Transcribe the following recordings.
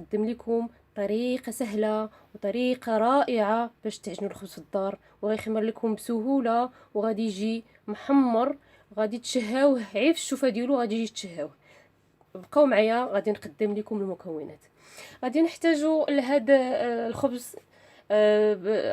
نقدم لكم طريقه سهله وطريقه رائعه باش تعجنوا الخبز في الدار، وغيخمر لكم بسهوله، وغادي يجي محمر، غادي تشهاوه عيف الشوفه ديالو، غادي يجي تشهاوه. بقاو معايا، غادي نقدم لكم المكونات. غادي نحتاجوا لهذا الخبز،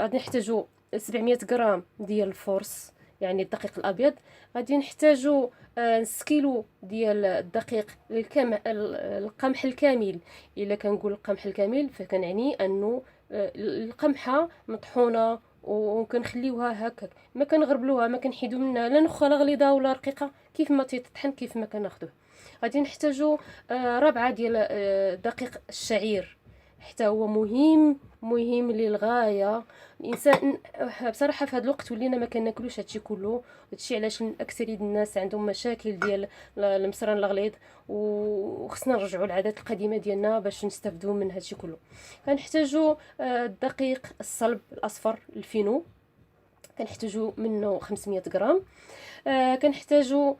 غادي نحتاجوا 700 غرام ديال الفورس، يعني الدقيق الابيض. غادي نحتاجوا نص كيلو ديال الدقيق القمح الكامل. الا كنقول القمح الكامل فكنعني انه القمحه مطحونه وكنخليوها هكاك، ما كنغربلوها، ما كنحيدو منها لا نخا لا غليظه ولا رقيقه، كيف ما تطحن كيف ما كناخذوه. غادي نحتاجوا ربعه ديال دقيق الشعير، حتى هو مهم للغايه. الانسان بصراحه في هذا الوقت ولينا ما كناكلوش هادشي كله، هادشي علاش اكثريه الناس عندهم مشاكل ديال المصران الغليظ، وخصنا نرجعوا للعادات القديمه ديالنا باش نستافدوا من هادشي كله. كنحتاجوا الدقيق الصلب الاصفر الفينو، كنحتاجوا منه 500 غرام. كنحتاجوا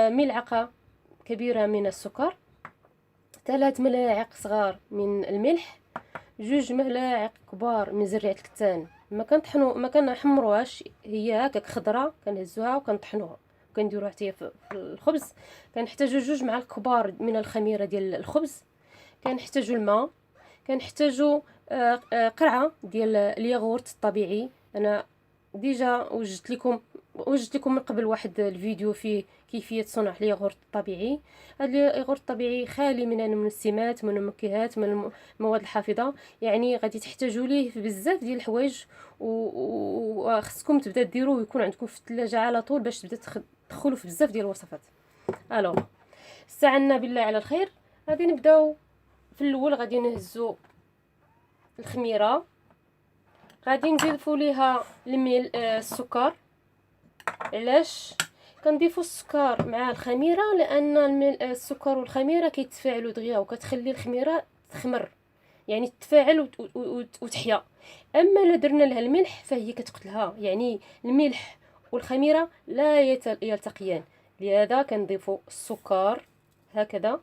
ملعقه كبيره من السكر، 3 ملاعق صغار من الملح، 2 ملاعق كبار من زريعه الكتان. ما كنحمروهاش، هي هكاك خضره، كنهزوها وكنطحنوها وكنديروها حتى هي في الخبز. كنحتاجوا 2 معالق كبار من الخميره ديال الخبز. كنحتاجوا الماء. كنحتاجوا قرعه ديال الياغورت الطبيعي. انا ديجا وجدت لكم من قبل واحد الفيديو فيه كيفيه صنع الياغورت الطبيعي. هذا الياغورت الطبيعي خالي من المنسمات، من المنكهات، من المواد الحافظه، يعني غادي تحتاجوا ليه في بزاف ديال الحوايج، وخصكم تبدا ديروه ويكون عندكم في الثلاجه على طول باش تبدا تدخلوا في بزاف ديال الوصفات. الو، استعنا بالله على الخير. غادي نبداو. في الاول غادي نهزو الخميره، غادي نضيفوا ليها السكر. علاش كنضيفوا السكر مع الخميره؟ لان السكر والخميره كيتفاعلوا دغيا وكتخلي الخميره تخمر، يعني تتفاعل وتحيا. اما الا درنا لها الملح فهي كتقتلها، يعني الملح والخميره لا يلتقيان. لهذا كنضيفوا السكر هكذا،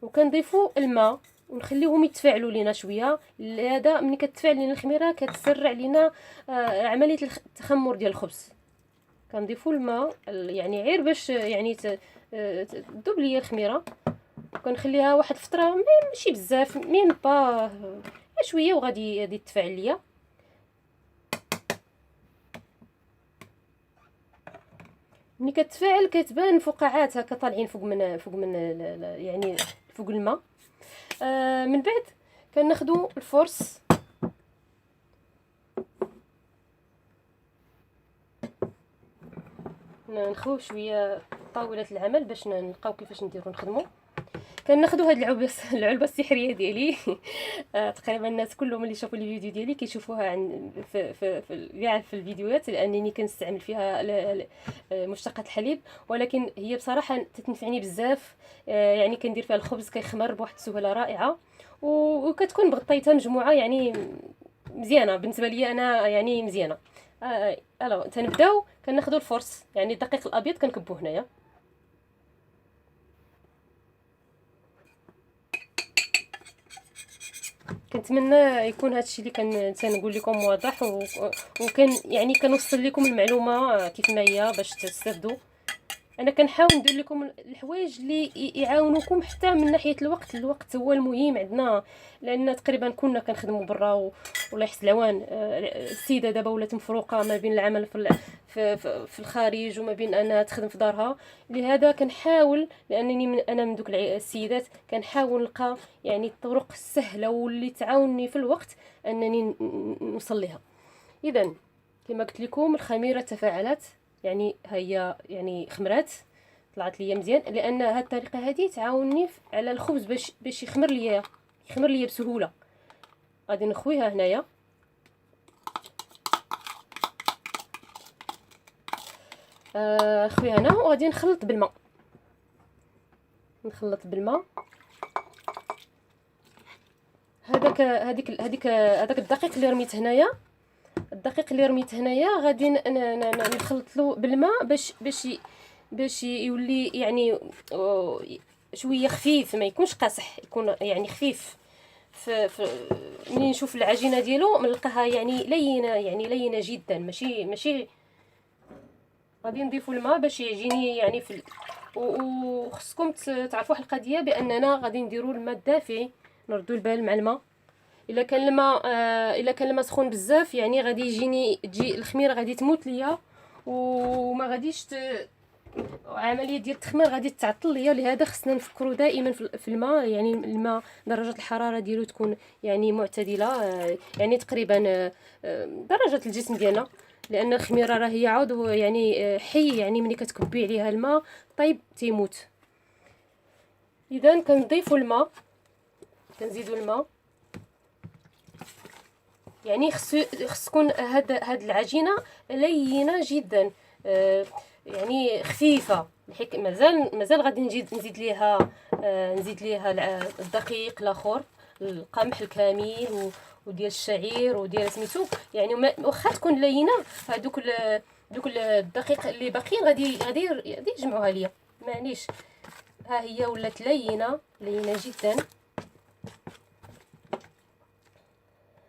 وكنضيفوا الماء ونخليهم يتفاعلوا لينا شويه. لهذا ملي كتفاعل لينا الخميره كتسرع لينا عمليه التخمر ديال الخبز. كنضيفوا الماء يعني غير باش يعني تذوب ليا الخميره، وكنخليها واحد الفتره ماشي بزاف، ميم با شويه، وغادي تتفاعل ليا. ملي كتفاعل كتبان فقاعات هكا طالعين فوق من يعني فوق الماء. من بعد كناخذوا الفرص، نخوي شويه طاوله العمل باش نلقاو كيفاش نديرو نخدمو. كناخذوا هاد العلبه السحريه ديالي. تقريبا الناس كلهم اللي شافوا الفيديو ديالي كيشوفوها في الفيديوهات، لانني كنستعمل فيها مشتقات الحليب، ولكن هي بصراحه تتنفعني بزاف. يعني كندير فيها الخبز كيخمر بواحد السهوله رائعه، وكتكون مغطيتها مجموعه يعني مزيانه بالنسبه لي انا، يعني مزيانه. الو تنبداو كناخذوا الفرص، يعني الدقيق الابيض كنكبوه هنايا. كنتمنى يكون هادشي اللي تنقول لكم واضح، وكان يعني كنوصل لكم المعلومه كيف ما هي باش تستافدوا. انا كنحاول ندير لكم الحوايج اللي يعاونوكم حتى من ناحيه الوقت هو المهم عندنا، لان تقريبا كنا كنخدموا برا والله يحسن العوان. السيده دابا ولات مفروقه ما بين العمل في الخارج وما بين انها تخدم في دارها. لهذا كنحاول، لانني انا من دوك السيدات، كنحاول نلقى يعني الطرق السهله واللي تعاونني في الوقت انني نوصل لها. اذا كما قلت لكم الخميره تفاعلت، يعني هي يعني خمرات، طلعت ليا مزيان، لان هاد الطريقه هذه تعاونني على الخبز باش يخمر ليا بسهوله. غادي نخويها هنايا. خويها هنا، وغادي نخلط بالماء. هذاك الدقيق اللي رميت هنايا، غادي نخلط له بالماء باش يولي يعني شويه خفيف، ما يكونش قاصح، يكون يعني خفيف. ملي نشوف العجينه ديالو نلقاها يعني لينه، يعني لينه جدا، ماشي. غادي نضيفوا الماء باش يعجيني يعني وخصكم تعرفوا واحد القضيه، باننا غادي نديروا الماء الدافي، نردوا البال مع الماء. الا كان الماء سخون بزاف يعني غادي تجي الخميره غادي تموت ليا، وما غاديش عمليه ديال التخمير غادي تعطل ليا. لهذا خصنا نفكروا دائما في الماء، يعني الماء درجه الحراره ديالو تكون يعني معتدله، يعني تقريبا درجه الجسم ديالنا، لان الخميره راه هي عضو يعني حي، يعني ملي كتكبي عليها الماء طيب تيموت. اذا كنضيفوا الماء، كنزيدوا الماء، يعني خصكون هاد العجينه لينه جدا، يعني خفيفه، حيت مازال غادي نزيد ليها الدقيق الاخر، القمح الكامل وديال الشعير وديال سميتو، يعني واخا تكون لينه، دوك الدقيق اللي باقيين غادي يجمعوها ليا، معليش. ها هي ولات لينه جدا.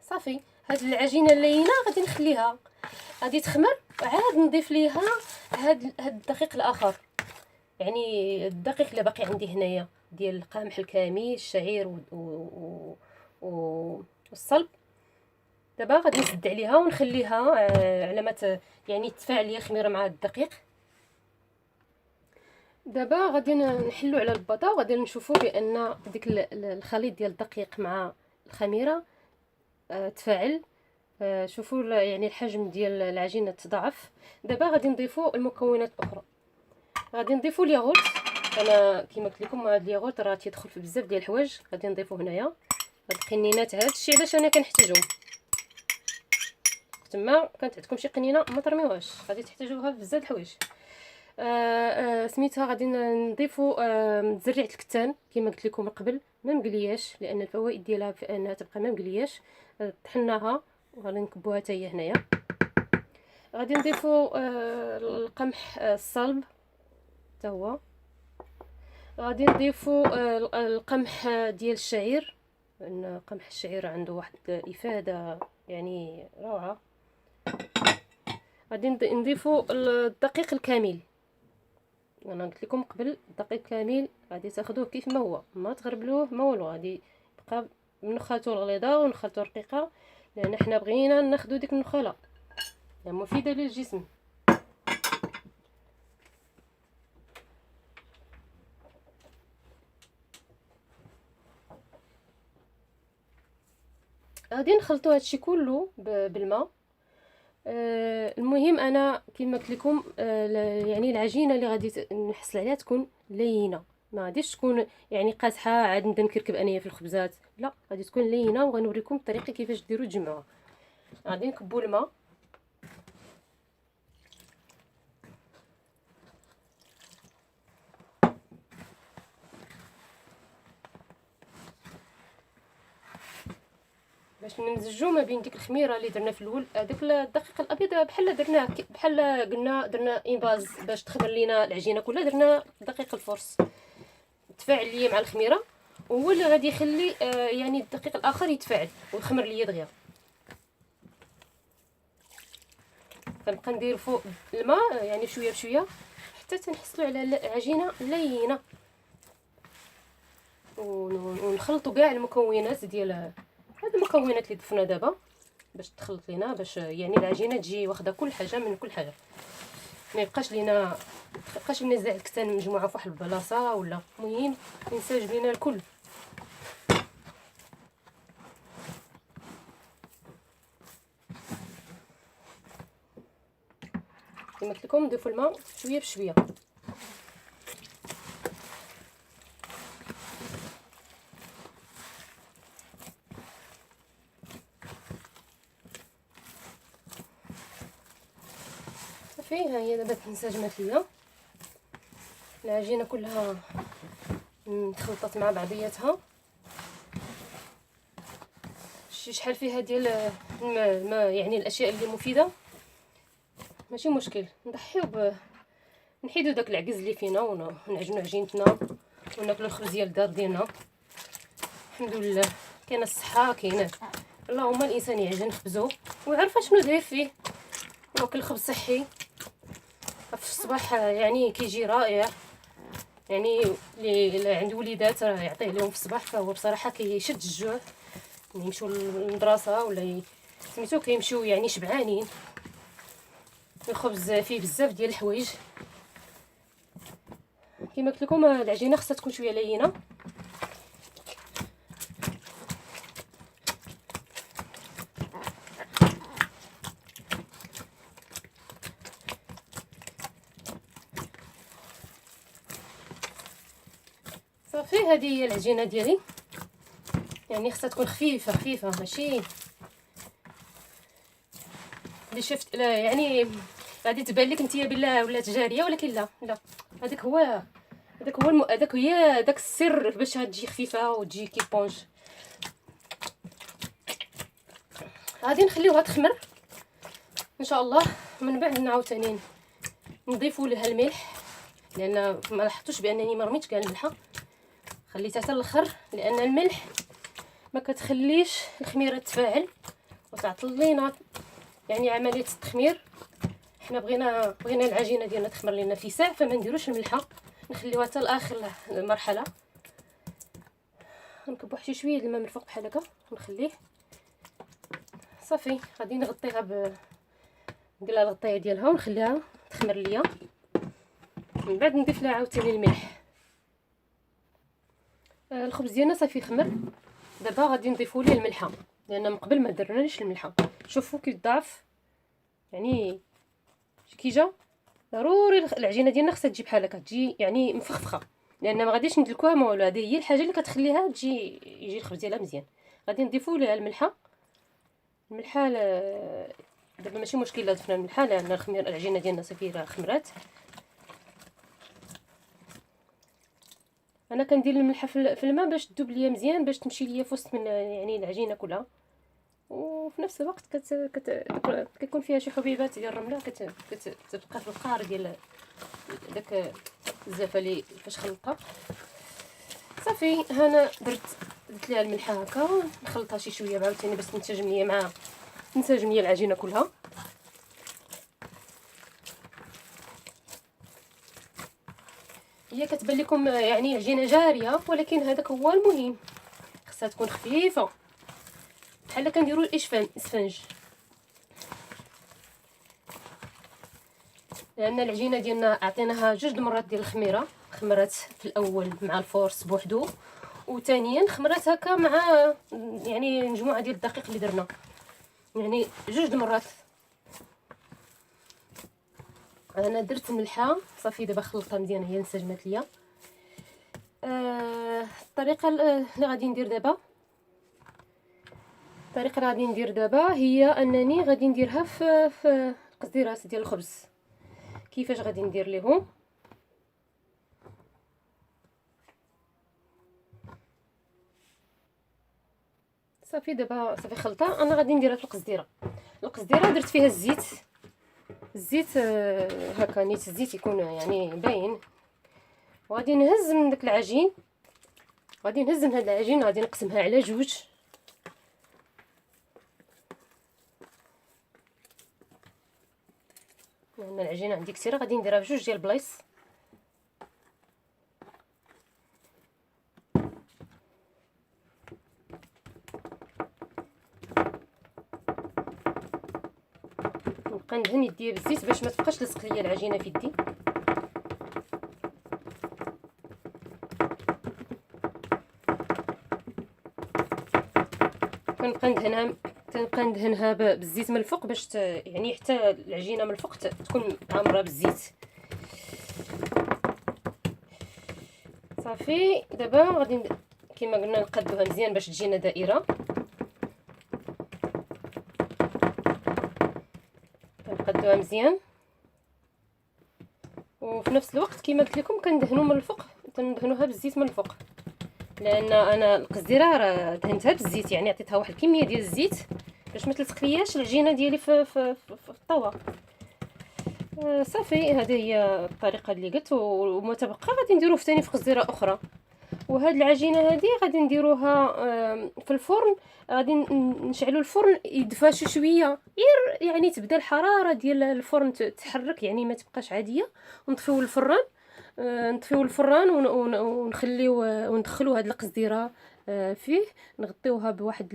صافي، هاد العجينه اللينه غادي نخليها غادي تخمر، عاد نضيف ليها هاد الدقيق الاخر، يعني الدقيق اللي باقي عندي هنايا ديال القمح الكامل، الشعير والصلب. دابا غادي نسد عليها ونخليها على ما يعني تفاعل ليا الخميره مع الدقيق. دابا غادي نحلو على البطا، وغادي نشوفوا بان ديك الخليط ديال الدقيق مع الخميره تفاعل. شوفوا يعني الحجم ديال العجينه تضاعف. دابا غادي نضيفوا المكونات الاخرى، غادي نضيفوا الياغورت. انا كما قلت لكم هذا الياغورت راه تيدخل في بزاف ديال الحوايج، غادي نضيفوه هنايا. هاد القنينات هذا الشيء علاش انا كنحتاجهم، تما كانت عندكم شي قنينه ما ترميوهاش، غادي تحتاجوها في بزاف د الحوايج. سميتها غادي نضيفوا زريعه الكتان كما قلت لكم قبل، ما مقلياش، لان الفوائد ديالها في انها تبقى ما مقلياش. طحناها وغادي نكبوها حتى هي هنايا. غادي نضيفوا القمح الصلب حتى هو. غادي نضيفوا القمح ديال الشعير، لان قمح الشعير عنده واحد الافاده يعني روعه. غادي نضيفوا الدقيق الكامل، انا قلت لكم قبل الدقيق كامل غادي تاخذوه كيف ما هو، ما تغربلوه ما والو، غادي يبقى نخالطو الغليظه ونخالطو الرقيقه، لان حنا بغينا ناخذ ديك النخاله يعني مفيده للجسم. غادي نخلطوا هادشي كله بالماء. المهم انا كما قلت لكم يعني العجينه اللي غادي نحصل عليها تكون لينه، ما غاديش تكون يعني قاصحه عاد نبدا نكركب انايا في الخبزات، لا غادي تكون لينه، وغنوريكم الطريقه كيفاش ديروا تجمعوها. غادي نكبوا الماء، باش نمزجوا ما بين ديك الخميره اللي درنا في الاول. هذاك الدقيق الابيض بحال درناه، بحال قلنا درنا انباز باش تخمر لينا العجينه كلها، درنا دقيق الفرص تفاعل ليا مع الخميره، وهو اللي غادي يخلي يعني الدقيق الاخر يتفاعل ويخمر ليا دغيا. كنبقى ندير فوق الماء يعني شويه بشويه حتى تنحصلوا على العجينه لينه، ونخلطوا كاع المكونات ديال هاد المكونات اللي ضفنا دابا باش تخلط لينا، باش يعني العجينه تجي واخده كل حاجه من كل حاجه، ما يبقاش لينا زاع الكتان مجموعه في واحد البلاصه، ولا المهم ينسجم لينا الكل. كما قلت لكم نضيفوا الماء شويه بشويه. صافي، ها هي دابا تنسجمت ليا العجينه كلها، تخلطت مع بعضياتها. شحال فيها ديال الماء يعني الاشياء اللي مفيده ماشي مشكل، نحيدو داك العكز اللي فينا ونعجنوا عجينتنا وناكلوا الخبز ديال الدار ديالنا. الحمد لله كاينه الصحه، كاينه اللهم الانسان يعجن خبزو ويعرف شنو داير فيه، وياكل الخبز صحي في الصباح يعني كيجي رائع. يعني اللي عنده وليدات راه يعطيه لهم في الصباح، فهو بصراحه كيشد الجوع يعني يمشيو للمدرسه ولا سميتو كيمشيو يعني شبعانين. الخبز فيه بزاف ديال الحوايج كما قلت لكم. العجينه خصها تكون شويه لينه. صافي هذه هي العجينه ديالي، يعني خصها تكون خفيفه خفيفه، ماشي اللي شفت لا يعني غادي تبان لك نتيا بالله ولات جاريه، ولكن لا لا، هذاك هو هذاك هي داك السر باش تجي خفيفه وتجي كي بونج. غادي نخليوها تخمر ان شاء الله. من بعد نعاوتاني نضيفوا لها الملح، لان ما لاحظتوش بانني ما رميتش كاع الملحه، خليتها حتى الاخر، لان الملح ما كتخليش الخميره تفاعل وتعطل لينا يعني عمليه التخمير. حنا بغينا العجينه ديالنا تخمر لنا في ساعه، فما نديروش الملحه، نخليوها حتى لاخر المرحله. نكبوا شي شويه الماء من الفوق بحال هكا ونخليه صافي. غادي نغطيها ندير لها الغطايه ديالها ونخليها تخمر ليا. من بعد نضيف لها عاوتاني الملح. الخبز ديالنا صافي خمر، دابا غادي نضيفوا ليه الملحه، لان من قبل ما درناش الملحه. شوفوا كي ضعف يعني كي جا. ضروري العجينه ديالنا خصها تجي بحال هكا، تجي يعني مفخفخه، لان ما غاديش ندلكوها ما والو. هذه هي الحاجه اللي كتخليها تجي يجي الخبز ديالها مزيان. غادي نضيفوا ليها الملحه. دابا ماشي مشكل لا ضفنا الملحه، لان العجينه ديالنا صافي راه خمرات. انا كندير الملحه في الماء باش تذوب ليا مزيان، باش تمشي ليا في وسط من يعني العجينه كلها، وفي نفس الوقت كيكون فيها شي حبيبات ديال الرمله كتبقى في القعر ديال داك الزلفه اللي فاش خلطها. صافي هنا درت ليها الملحه هكا، نخلطها شي شويه عاوتاني باش تنسجم ليا العجينه كلها. هي كتبان لكم يعني عجينه جاريه، ولكن هذاك هو المهم، خصها تكون خفيفه بحال كنديروا الاسفنج. لان العجينه ديالنا عطيناها 2 مرات ديال الخميره، خمرات في الاول مع الفورس بوحدو، وثانيا خمرات هكا مع يعني مجموعه ديال الدقيق اللي درنا، يعني 2 مرات. انا درت الملحه صافي، دابا خلطتها مزيان هي انسجمت ليا. الطريقه اللي غادي ندير دابا هي انني غادي نديرها في القصديرات ديال الخبز. كيفاش غادي ندير ليهم؟ صافي دابا صافي خلطه. انا غادي نديرها في القصديره درت فيها الزيت هكا نيت الزيت يكون يعني باين. وغادي نهز من داك العجين، غادي نهز من هذا العجين، غادي نقسمها على 2، لان العجينه عندي كثيره، غادي نديرها ب2 ديال البلايص. نبقى ندهن يديا بالزيت باش ما تبقاش لصق ليا العجينه في يدي. كنبقى ندهنها بالزيت من الفوق باش يعني حتى العجينه من الفوق تكون عامره بالزيت. صافي دابا غادي كما قلنا نقادوها مزيان باش تجينا دائره. كنقادوها مزيان، وفي نفس الوقت كما قلت لكم كندهنوا من الفوق، كندهنوها بالزيت من الفوق، لان انا القزديره راه دهنتها بالزيت، يعني عطيتها واحد الكميه ديال الزيت باش ما تلصقلياش العجينه ديالي في الطاوه. صافي هذه هي الطريقه اللي قلت، وما تبقى غادي نديروه ثاني في قزديره اخرى. وهاد العجينه هذه غادي نديروها في الفرن. غادي نشعلوا الفرن يدفى شي شويه، يعني تبدا الحراره ديال الفرن تتحرك، يعني ما تبقاش عاديه. ونطفيو الفران، نطفيو الفران ونخليو وندخلوا هاد القزديره فيه، نغطيوها بواحد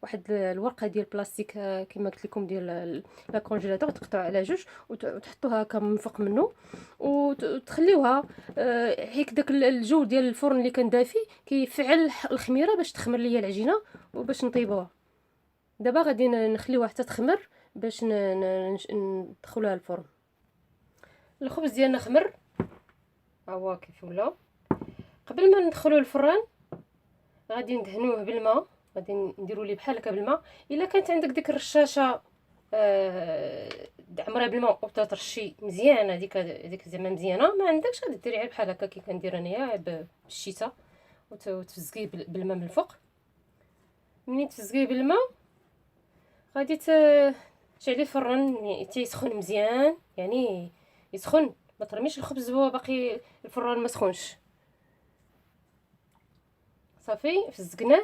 واحد الورقه ديال البلاستيك كما قلت لكم ديال لا كونجيلاتور، تقطعوا على جوج وتحطوها هكا من فوق منه وتخليوها هيك. داك الجو ديال الفرن اللي كان دافي كيفعل الخميره باش تخمر ليا العجينه وباش نطيبوها. دابا غادي نخليوها حتى تخمر باش ندخلوها الفرن. الخبز ديالنا خمر، ها هو كيف ولا. قبل ما ندخلوه الفران غادي ندهنوه بالماء، غادي نديروا ليه بحال هكا بالماء. الا كانت عندك ديك الرشاشه عمرها بالماء وترشي مزيانه، ديك زعما مزيانه. ما عندكش غادي ديري غير بحال هكا كي كندير انايا بالشتاء، وتفزقيه بالماء من الفوق. منين تفزقيه بالماء غادي تشعلي الفران تيسخن مزيان، يعني يسخن، ما ترميش الخبز وهو باقي الفران ما سخونش. صافي فزقناه.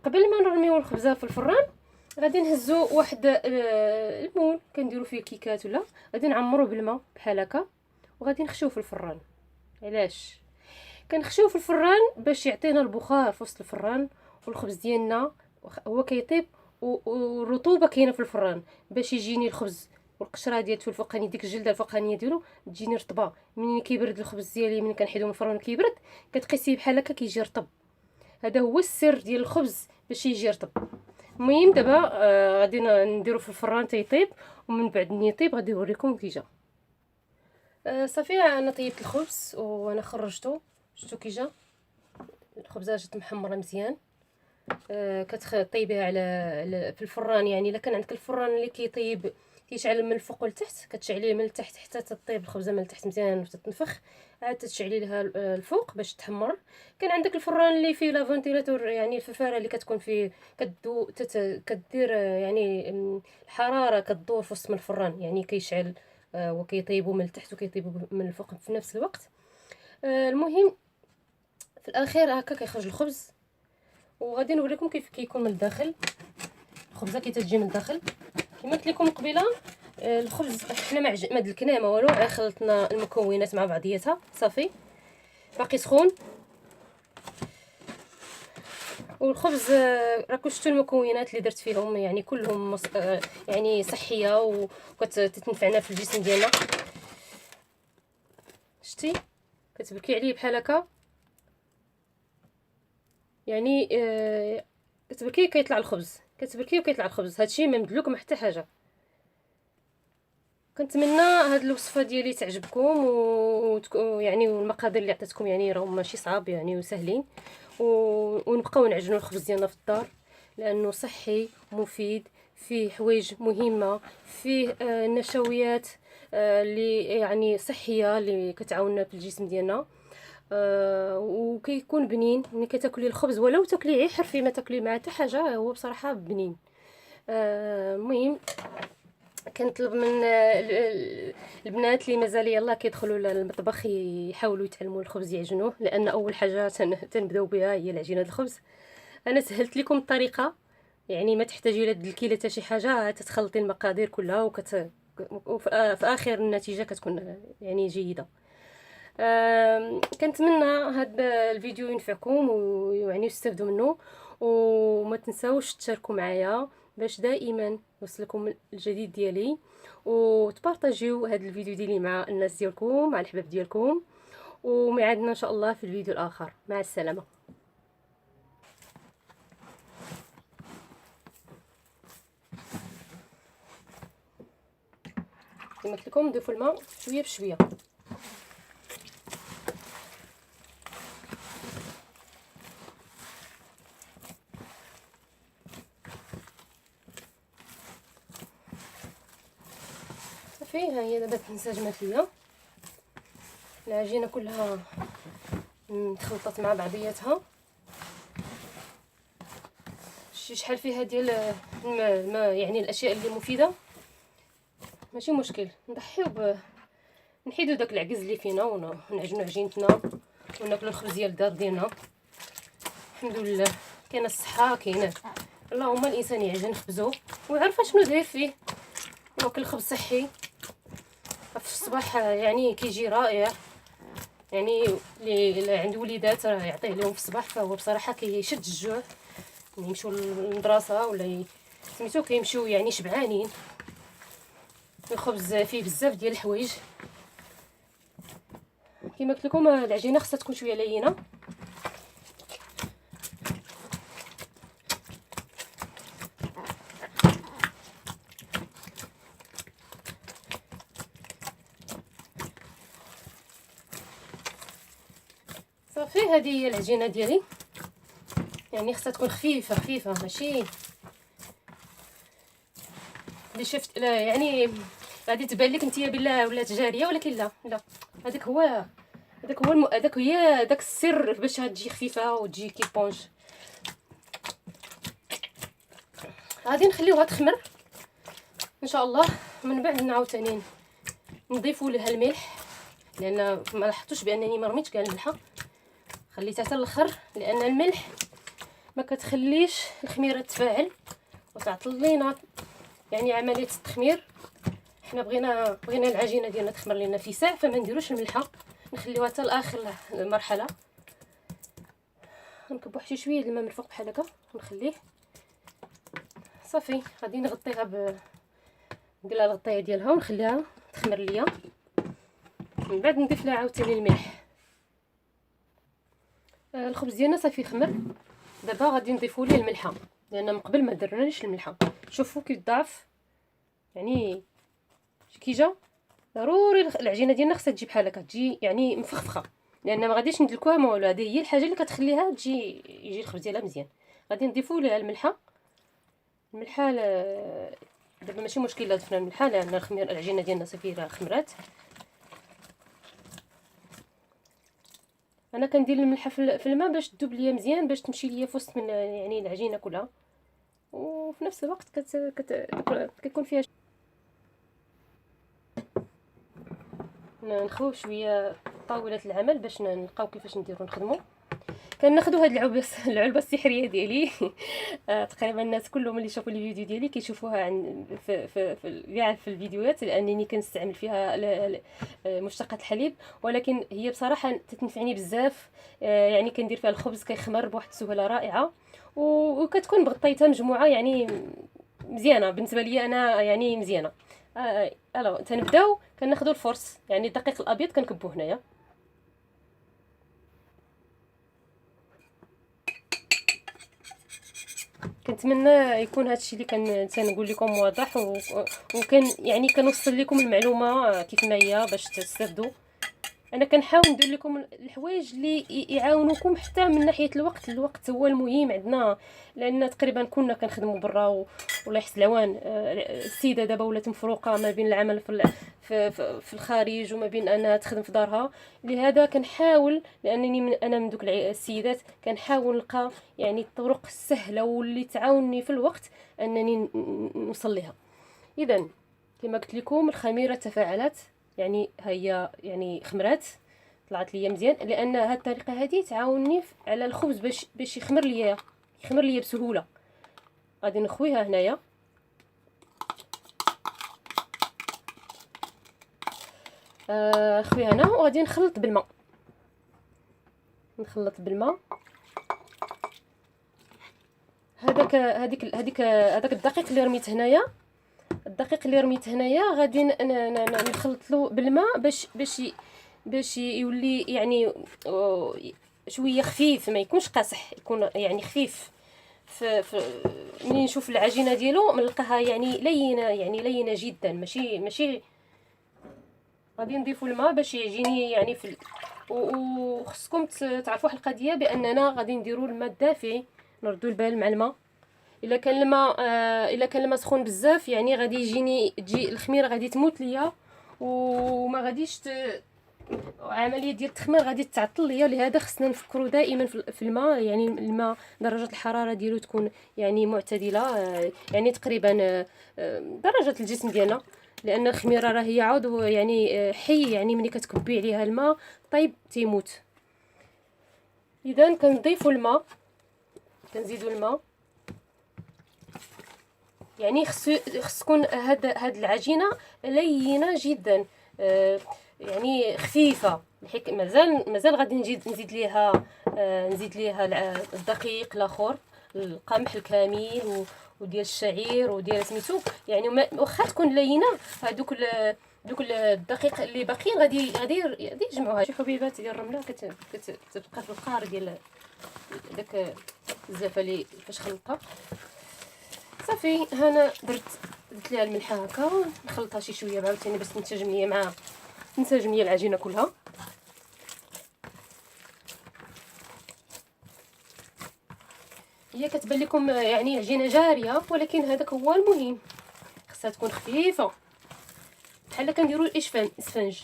قبل ما نرميو الخبزه في الفران غادي نهزو واحد المول كنديروا فيه كيكات ولا، غادي نعمروه بالماء بحال هكا وغادي نخشوه في الفران. علاش كنخشوه في الفران؟ باش يعطينا البخار في وسط الفران، والخبز ديالنا هو كيطيب والرطوبه كاينه في الفران، باش يجيني الخبز والقشره ديالته الفوقانيه، ديك الجلده الفوقانيه ديالو تجيني رطبه. منين كيبرد الخبز ديالي، ملي كنحيدو من الفران كيبرد كتقيسيه بحال هكا كيجي رطب. هذا هو السر ديال الخبز باش يجي رطب. المهم دابا غادي نديرو في الفران تيطيب، ومن بعد ملي يطيب غادي نوريكم كي جا. صافي انا طيبت الخبز وانا خرجته، شفتو كي جا الخبزه جات محمره مزيان. كتطيبيها في الفران، يعني الا كان عندك الفران اللي كيطيب كيشعل من الفوق لتحت، كتشعليه من التحت حتى تطيب الخبزه من التحت مزيان وتتنفخ، عاد تشعلي لها الفوق باش تحمر. كان عندك الفران اللي فيه لا فونتيلاتور، يعني الففاره اللي كتكون فيه كدير يعني الحراره كدور في وسط من الفران، يعني كيشعل وكيطيبوا من التحت وكيطيبوا من الفوق في نفس الوقت. المهم في الاخير هكا كيخرج الخبز، وغادي نوريكم كيف كيكون من الداخل. الخبزه كي تجي من الداخل كما قلت لكم قبيله. الخبز حنا ما دلكناه ما والو، غير خلطنا المكونات مع بعضياتها صافي، باقي سخون. والخبز راكم شفتوا المكونات اللي درت فيهم، يعني كلهم يعني صحيه وكتنفعنا في الجسم ديالنا. شتي كتبكي عليه بحال هكا، يعني كتبركي كيطلع الخبز، كتبركي وكيطلع الخبز. هادشي ما مدلوك ما حتى حاجه. كنتمنى هاد الوصفه ديالي تعجبكم يعني والمقادير اللي عطيتكم يعني راهم ماشي صعاب يعني وسهلين، ونبقاو نعجنوا الخبز ديالنا في الدار لانه صحي مفيد، فيه حوايج مهمه، فيه نشويات اللي يعني صحيه اللي كتعاوننا في الجسم ديالنا. وكيكون بنين ملي كتاكلي الخبز، ولو تاكليه غير حرفي ما تاكلي معاه حتى حاجه، هو بصراحه بنين. المهم كنطلب من البنات اللي مازال يلاه كيدخلوا للمطبخ يحاولوا يتعلموا الخبز يعجنوه، لان اول حاجه تنبداو بها هي العجينه الخبز. انا سهلت لكم الطريقه، يعني ما تحتاجي لا تدلكي لا حتى شي حاجه، تتخلطي المقادير كلها وفي اخر النتيجه كتكون يعني جيده. كنتمنى هذا الفيديو ينفعكم ويعني تستافدوا منه، وما تنساوش تشاركوا معايا باش دائما يوصلكم الجديد ديالي، وتبارطاجيو هذا الفيديو ديالي مع الناس ديالكم، مع الحباب ديالكم، وميعادنا ان شاء الله في الفيديو الاخر. مع السلامه. كما قلت لكم نضيفوا الماء شويه بشويه. صافي ها هي دابا تنسجمات ليا، العجينه كلها تخلطت مع بعضياتها. شحال فيها ديال الماء، يعني الاشياء اللي مفيده ماشي مشكل. نحيدو داك العكز اللي فينا ونعجنوا عجينتنا وناكلوا الخبز ديال الدار ديالنا. الحمد لله كاينه الصحه، كاينه اللهم الانسان يعجن خبزو ويعرف شنو داير فيه، واكل خبز صحي في الصباح يعني كيجي رائع. يعني اللي عنده وليدات راه يعطيه لهم في الصباح، فهو بصراحه كيشد الجوع يمشيو للمدرسه ولا سميتو كيمشيو يعني شبعانين. الخبز فيه بزاف ديال الحوايج. كما قلت لكم العجينه خصها تكون شويه لينه. صافي هذه هي العجينه ديالي، يعني خصها تكون خفيفه خفيفه، ماشي اللي شفت لا يعني غادي تبان لك نتيا بالله ولات جاريه، ولكن لا لا، هذاك هو هذاك هي داك السر باش تجي خفيفه وتجي كي بونج. غادي نخليوها تخمر ان شاء الله، من بعد عاوتاني نضيفوا لها الملح، لان ما لاحظتوش بانني ما رميتش كاع الملحه، خليتها حتى الاخر، لان الملح ما كتخليش الخميره تفاعل وتعطل لينا يعني عمليه التخمير. حنا بغينا العجينه ديالنا تخمر لنا في ساعه، فما نديروش الملحه، نخليوها حتى لاخر مرحله. نكبوا حتى شويه الماء من الفوق بحال هكا ونخليه صافي. غادي نغطيها ندير لها الغطايه ديالها ونخليها تخمر ليا، من بعد نضيف لها عاوتاني الملح. الخبز ديالنا صافي خمر، دابا غادي نضيفوا ليه الملحه، لان من قبل ما درناش الملحه. شوفوا كي ضعف يعني كي جا. ضروري العجينه ديالنا خصها تجي بحال هكا، تجي يعني مفخفخه، لان ما غاديش ندلكوها ما والو. هذه هي الحاجه اللي كتخليها يجي الخبز ديالها مزيان. غادي نضيفوا ليها الملحه دابا ماشي مشكل لا ضفنا الملحه، لان العجينه ديالنا صافي راه خمرات. انا كندير الملحه في الماء باش تذوب ليا مزيان، باش تمشي ليا في وسط من يعني العجينه كلها، وفي نفس الوقت كيكون فيها نخوف شويه طاوله العمل باش نلقاو كيفاش نديرو نخدمو. كناخذوا هاد العلبه السحريه ديالي. تقريبا الناس كلهم اللي شافوا الفيديو ديالي كيشوفوها في الفيديوهات، لانني كنستعمل فيها مشتقات الحليب، ولكن هي بصراحه تتنفعني بزاف. يعني كندير فيها الخبز كيخمر بواحد السهوله رائعه، وكتكون بغطيتها مجموعه يعني مزيانه بالنسبه لي انا، يعني مزيانه. الو تنبداو كناخذوا الفرص، يعني الدقيق الابيض كنكبوه هنايا. كنتمنى يكون هادشي اللي تنقول لكم واضح، وكان يعني كنوصل لكم المعلومه كيف ما هي باش تستافدوا. انا كنحاول ندير لكم الحوايج اللي يعاونوكم حتى من ناحيه الوقت هو المهم عندنا، لان تقريبا كنا كنخدموا برا والله يحسن العوان. السيده دابا ولات مفروقه ما بين العمل في الخارج وما بين انها تخدم في دارها. لهذا كنحاول، لانني انا من دوك السيدات كنحاول نلقى يعني الطرق السهله واللي تعاونني في الوقت انني نوصل لها. اذا كما قلت لكم الخميره تفاعلت، يعني هي يعني خمرات طلعت ليا مزيان، لان هاد الطريقه هذه تعاونني على الخبز باش يخمر ليا بسهوله. غادي نخويها هنايا. خويها هنا، وغادي نخلط بالماء. هذاك الدقيق اللي رميت هنايا، غادي نخلط له بالماء باش يولي يعني شويه خفيف، ما يكونش قاصح، يكون يعني خفيف. ملي نشوف العجينه ديالو نلقاها يعني لينه جدا، ماشي. غادي نضيفوا الماء باش يجيني يعني وخصكم تعرفوا واحد القضيه، باننا غادي نديروا الماء الدافئ، نردوا البال مع الماء. الا كان الماء سخون بزاف يعني غادي تجي الخميره غادي تموت ليا، وما غاديش عمليه ديال التخمير غادي تعطل ليا. لهذا خصنا نفكروا دائما في الماء، يعني الماء درجه الحراره ديالو تكون يعني معتدله، يعني تقريبا درجه الجسم ديالنا، لان الخميره راه هي عضو يعني حي، يعني ملي كتكبي عليها الماء طيب تيموت. اذا كنضيفوا الماء، كنزيدوا الماء. يعني خص تكون هاد العجينه لينه جدا، يعني خفيفه، الحك مازال غادي نزيد ليها، الدقيق الاخر، القمح الكامل وديال الشعير وديال سميتو. يعني واخا تكون لينه، هذوك دوك الدقيق اللي باقيين غادي يجمعوها. شي حبيبات ديال الرمله كتبقى في القار ديال داك الزفه اللي فاش خلطها. صافي هنا درت ليها الملحه هكا، نخلطها شي شويه عاوتاني باش تنسجم ليا العجينه كلها. هي كتبان لكم يعني عجينه جاريه، ولكن هذاك هو المهم، خصها تكون خفيفه بحال كنديروا الاسفنج،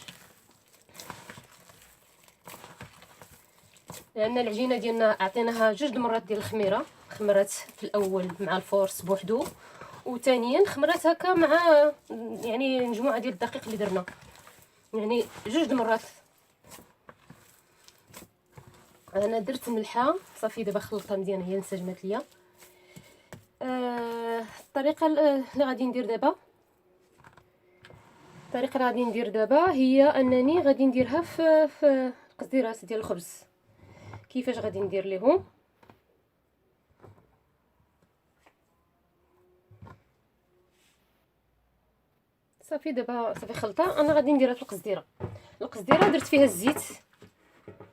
لان العجينه ديالنا عطيناها 2 مرات ديال الخميره. خمرات في الاول مع الفورس بوحدو، وثانيا خمرات هكا مع يعني مجموعه ديال الدقيق اللي درنا، يعني 2 مرات. انا درت ملحه صافي، دابا خلطتها مزيان هي انسجمت ليا. الطريقه اللي غادي ندير دابا هي انني غادي نديرها في القصديرات ديال الخبز. كيفاش غادي ندير ليهم؟ صافي دابا صافي خلطه، انا غادي نديرها في القصديره درت فيها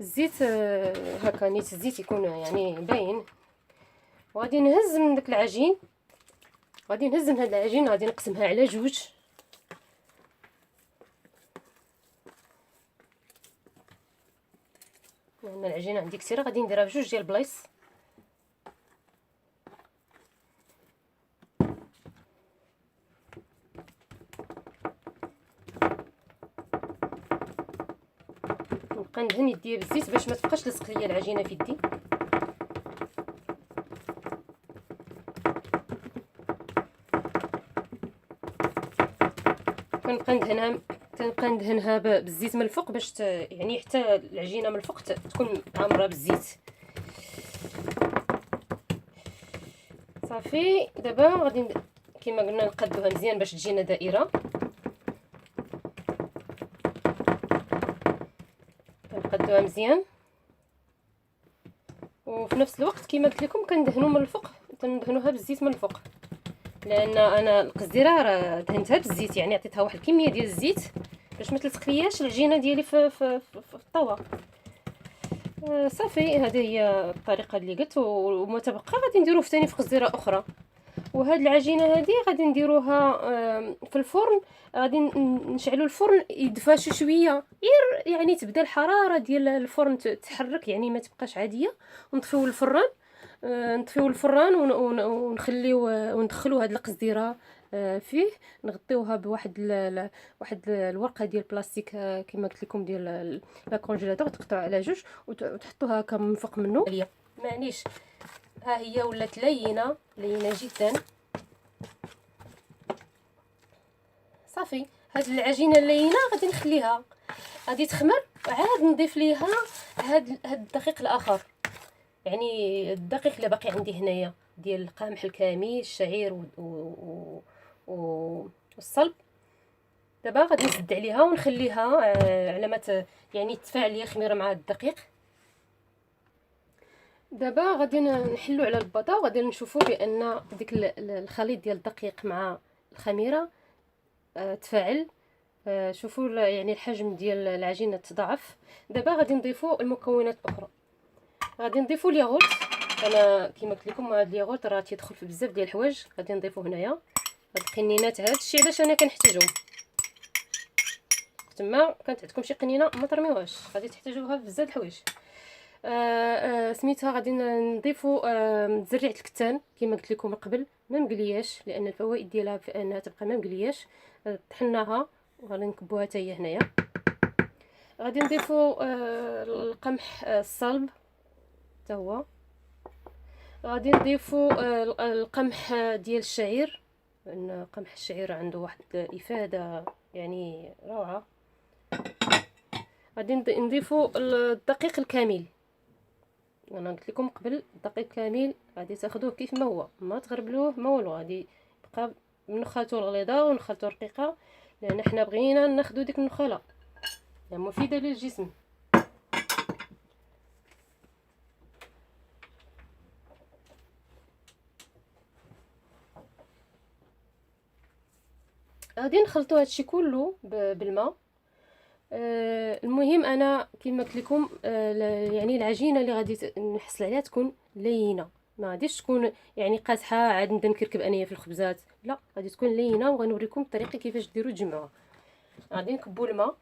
الزيت هكا نيت الزيت يكون يعني باين. وغادي نهز من داك العجين، غادي نهز من هاد العجين، غادي نقسمها على 2. لان العجينه عندي كثيره، غادي نديرها في 2 ديال البلايص. نبقى ندهن يديا بالزيت باش ما تبقاش لصق ليا العجينه في يدي. كنبقى ندهنها بالزيت من الفوق باش يعني حتى العجينه من الفوق تكون عامره بالزيت. صافي دابا غادي كما قلنا نقادوها مزيان باش تجينا دائره. كنقادوها مزيان، وفي نفس الوقت كما قلت لكم كندهنوا من الفوق، كندهنوها بالزيت من الفوق، لان انا القزيره راه دهنتها بالزيت، يعني عطيتها واحد الكميه ديال الزيت باش ما تلصق لياش العجينه ديالي في الطاوه. صافي هذه هي الطريقه اللي قلت، وما تبقى غادي نديروه ثاني في قزيره اخرى. وهاد العجينه هذه غادي نديروها في الفرن، غادي نشعلوا الفرن يدفى شي شويه، يعني تبدا الحراره ديال الفرن تتحرك، يعني ما تبقاش عاديه. ونطفيو الفران، ونخليو وندخلوا هاد القزديره فيه، نغطيوها بواحد واحد الورقه ديال بلاستيك كما قلت لكم ديال لا كونجيلاتور، تقطعوا على 2 وتحطوها هكا من فوق منه. معليش، ها هي ولات لينه جدا. صافي هاد العجينه اللينه غادي نخليها غادي تخمر، عاد نضيف ليها هاد الدقيق الاخر، يعني الدقيق اللي باقي عندي هنايا ديال القمح الكامل، الشعير والصلب. دابا غادي نسد عليها ونخليها على ما يعني تفاعل ليا الخميره مع الدقيق. دابا غادي نحلو على البطا، وغادي نشوفوا بان ديك الخليط ديال الدقيق مع الخميره تفاعل. شوفوا يعني الحجم ديال العجينه تضاعف. دابا غادي نضيفوا المكونات الاخرى، غادي نضيفوا الياغورت. انا كما قلت لكم هذا الياغورت راه تيدخل في بزاف ديال الحوايج، غادي نضيفوا هنايا هاد القنينات. هذا الشيء علاش انا كنحتاجهم، تما كانت عندكم شي قنينه ما ترميوهاش، غادي تحتاجوها في بزاف د الحوايج. سميتها غادي نضيفوا زريعه الكتان كما قلت لكم قبل، ما مقلياش، لان الفوائد ديالها في انها تبقى ما مقلياش. طحناها وغادي نكبوها حتى هي هنايا. غادي نضيفوا القمح الصلب حتى هو. غادي نضيفوا القمح ديال الشعير، لان قمح الشعير عنده واحد الافاده يعني روعه. غادي نضيفوا الدقيق الكامل، انا قلت لكم قبل الدقيق كامل غادي تاخذوه كيف ما هو، ما تغربلوه ما والو، غادي يبقى نخالته الغليظه ونخالته رقيقه، لان حنا بغينا ناخذوا ديك النخاله يعني مفيده للجسم. غادي نخلطوا هادشي كله بالماء. المهم انا كما قلت لكم يعني العجينه اللي غادي نحصل عليها تكون لينه، ما غاديش تكون يعني قاصحه عاد نبدا نكركب انايا في الخبزات، لا غادي تكون لينه، وغنوريكم الطريقه كيفاش ديروا تجمعوها. غادي نكبوا الماء،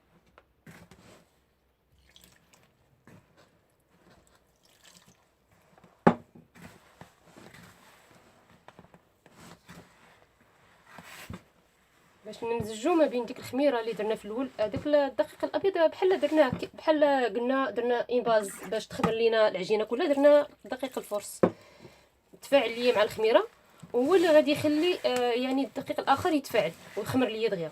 باش نمزجوا ما بين ديك الخميره اللي درنا في الاول. هذاك الدقيق الابيض بحال درناه بحال قلنا درنا انباز باش تخمر لينا العجينه كلها، درنا دقيق الفرص تفاعل ليا مع الخميره، وهو اللي غادي يخلي يعني الدقيق الاخر يتفاعل ويخمر ليا دغيا.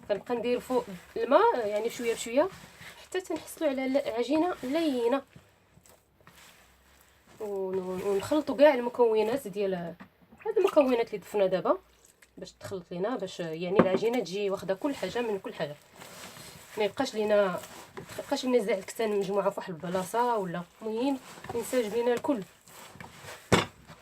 كنبقى ندير فوق الماء يعني شويه بشويه حتى تنحصلوا على عجينه لينه، ونخلطوا كاع المكونات ديال هاد المكونات اللي ضفنا دابا باش تخلط لينا، باش يعني العجينه تجي واخده كل حاجه من كل حاجه، ما يبقاش لينا زعما الكتان مجموعه فواحد البلاصه ولا. المهم ينسجم لينا الكل.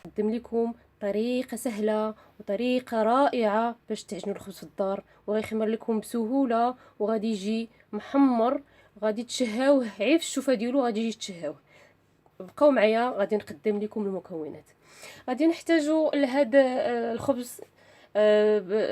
نقدم لكم طريقه سهله وطريقه رائعه باش تعجنوا الخبز في الدار، وغيخمر لكم بسهوله، وغادي يجي محمر، غادي تشهاوه عيف الشوفه ديالو غادي يجي تشهاوه. بقاو معايا غادي نقدم لكم المكونات. غادي نحتاجوا لهذا الخبز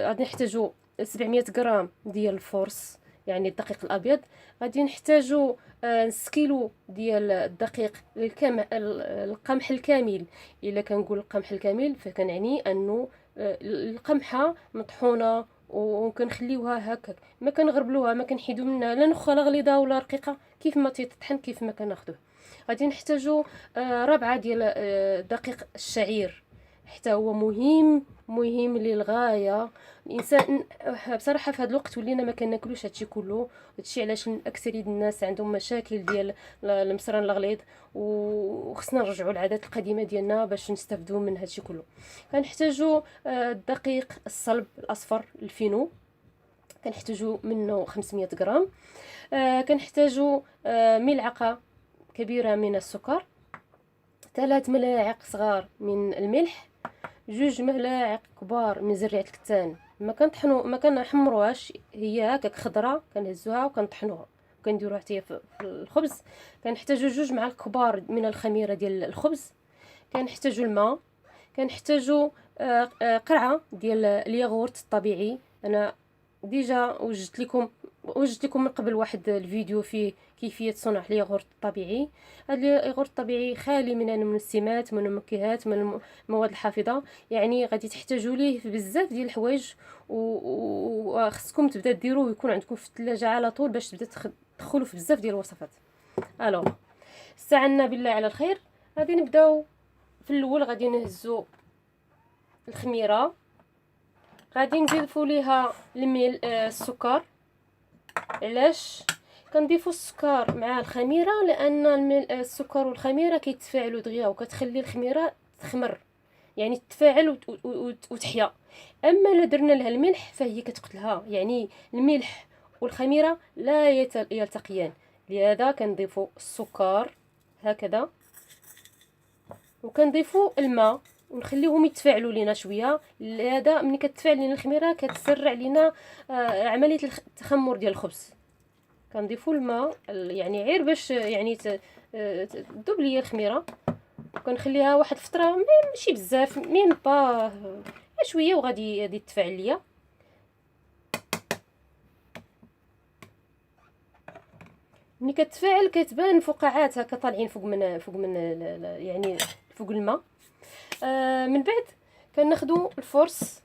غادي نحتاجوا 700 غرام ديال الفرص يعني الدقيق الابيض، غادي نحتاجوا نص كيلو ديال الدقيق القمح الكامل. الا كنقول القمح الكامل فكنعني انه القمحه مطحونه وكنخليوها هكاك، ما كنغربلوها، ما كنحيدو منها لا نخاله غليظه ولا رقيقه، كيف ما تطحن كيف ما كناخذوه. غادي نحتاجوا ربعه ديال دقيق الشعير، حتى هو مهم للغايه. الانسان بصراحه في هذا الوقت ولينا ما كناكلوش هادشي كله، هادشي علاش اكثريه الناس عندهم مشاكل ديال المصران الغليظ، وخصنا نرجعوا للعادات القديمه ديالنا باش نستافدوا من هادشي كله. كنحتاجوا الدقيق الصلب الاصفر الفينو، كنحتاجوا منه 500 غرام. كنحتاجوا ملعقه كبيره من السكر، 3 ملاعق صغار من الملح، 2 ملاعق كبار من زريعه الكتان. ما كنحمروهاش، هي هكاك خضره كنهزوها وكنطحنوها وكنديروها حتى في الخبز. كنحتاجوا 2 معالق كبار من الخميره ديال الخبز. كنحتاجوا الماء. كنحتاجوا قرعه ديال الياغورت الطبيعي. انا ديجا وجدت لكم من قبل واحد الفيديو فيه كيفيه صنع الياغورت الطبيعي. هذا الياغورت الطبيعي خالي من المنسمات، من المنكهات، من المواد الحافظه، يعني غادي تحتاجوا ليه بزاف ديال الحوايج، وخصكم تبدا ديروه ويكون عندكم في الثلاجه على طول باش تبدا تدخلوا في بزاف ديال الوصفات. الوغ استعنا بالله على الخير. غادي نبداو في الاول، غادي نهزوا الخميره، غادي نضيفوا ليها السكر. علاش كنضيفوا السكر مع الخميره؟ لان السكر والخميره كيتفاعلوا دغيا وكتخلي الخميره تخمر، يعني تتفاعل وتحيا. اما الا درنا لها الملح فهي كتقتلها، يعني الملح والخميره لا يلتقيان. لهذا كنضيفوا السكر هكذا، وكنضيفوا الماء ونخليهم يتفاعلوا لينا شويه. لهذا ملي كتفاعل لينا الخميره كتسرع لينا عمليه التخمر ديال الخبز. كنضيفوا الماء يعني غير باش يعني تذوب ليا الخميره، وكنخليها واحد الفتره ماشي بزاف، ميم با شويه، وغادي تتفاعل ليا. ملي كتفاعل كتبان فقاعات هكا طالعين فوق من يعني فوق الماء. من بعد كناخذوا الفرص